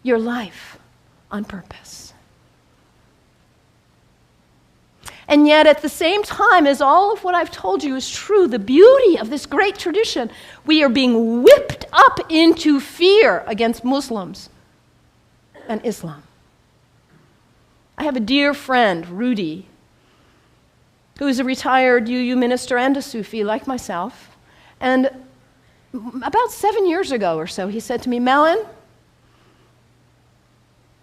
your life on purpose. And yet, at the same time as all of what I've told you is true, the beauty of this great tradition, we are being whipped up into fear against Muslims and Islam. I have a dear friend, Rudy, who is a retired UU minister and a Sufi like myself. And about 7 years ago or so, he said to me, Mallon,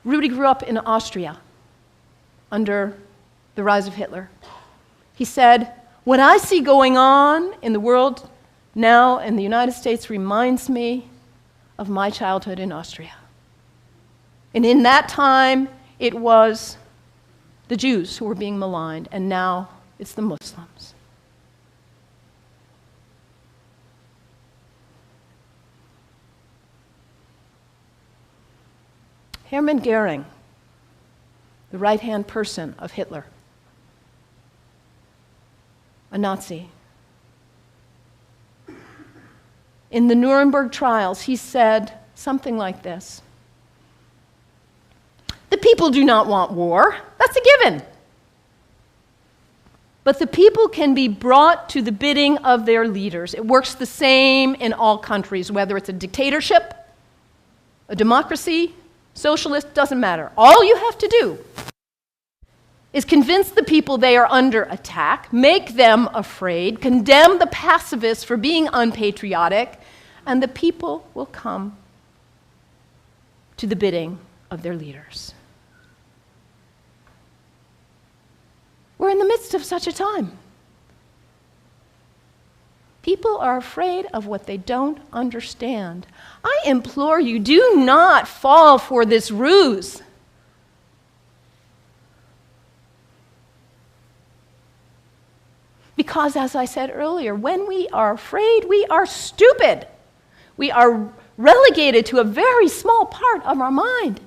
Rudy grew up in Austria under the rise of Hitler. He said, what I see going on in the world now in the United States reminds me of my childhood in Austria. And in that time, it was the Jews who were being maligned, and now it's the Muslims. Hermann Goering, the right-hand person of Hitler, a Nazi. In the Nuremberg trials, he said something like this: the people do not want war, that's a given. But the people can be brought to the bidding of their leaders. It works the same in all countries, whether it's a dictatorship, a democracy, socialist, doesn't matter. All you have to do is convince the people they are under attack, make them afraid, condemn the pacifists for being unpatriotic, and the people will come to the bidding of their leaders. We're in the midst of such a time. People are afraid of what they don't understand. I implore you, do not fall for this ruse. Because, as I said earlier, when we are afraid, we are stupid. We are relegated to a very small part of our mind.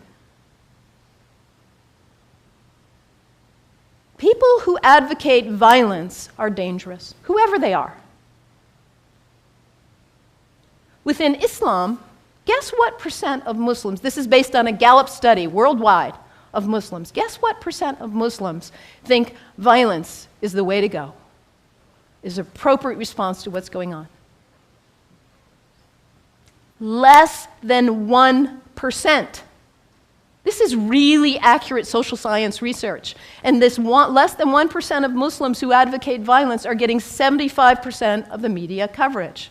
People who advocate violence are dangerous, whoever they are. Within Islam, guess what percent of Muslims, this is based on a Gallup study worldwide of Muslims, guess what percent of Muslims think violence is the way to go, is an appropriate response to what's going on? Less than 1%. This is really accurate social science research. And this less than 1% of Muslims who advocate violence are getting 75% of the media coverage.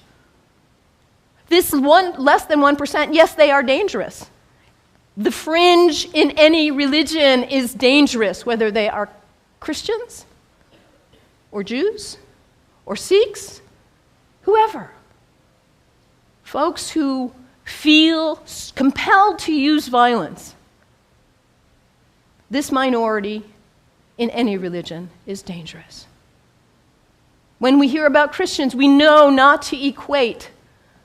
This less than 1%, yes, they are dangerous. The fringe in any religion is dangerous, whether they are Christians or Jews or Sikhs, whoever. Folks who feel compelled to use violence. This minority in any religion is dangerous. When we hear about Christians, we know not to equate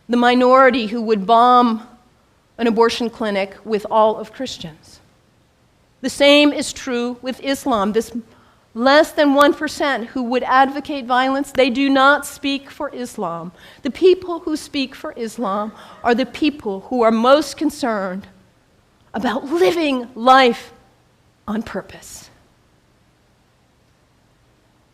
the minority who would bomb an abortion clinic with all of Christians. The same is true with Islam. This less than 1% who would advocate violence, they do not speak for Islam. The people who speak for Islam are the people who are most concerned about living life on purpose.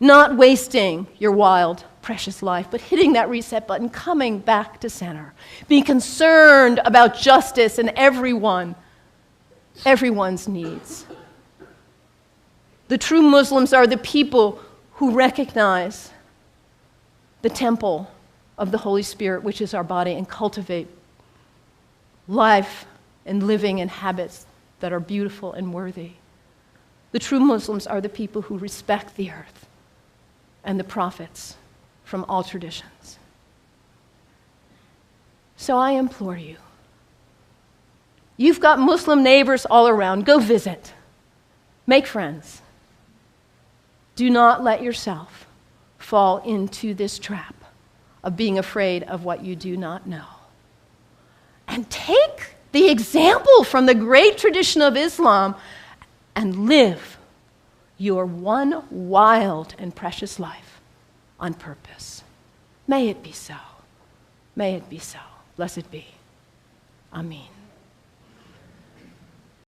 Not wasting your wild, precious life, but hitting that reset button, coming back to center. Being concerned about justice and everyone's needs. The true Muslims are the people who recognize the temple of the Holy Spirit, which is our body, and cultivate life and living in habits that are beautiful and worthy. The true Muslims are the people who respect the earth and the prophets from all traditions. So I implore you, you've got Muslim neighbors all around, go visit, make friends. Do not let yourself fall into this trap of being afraid of what you do not know. And take the example from the great tradition of Islam and live your one wild and precious life on purpose. May it be so. May it be so. Blessed be. Amen.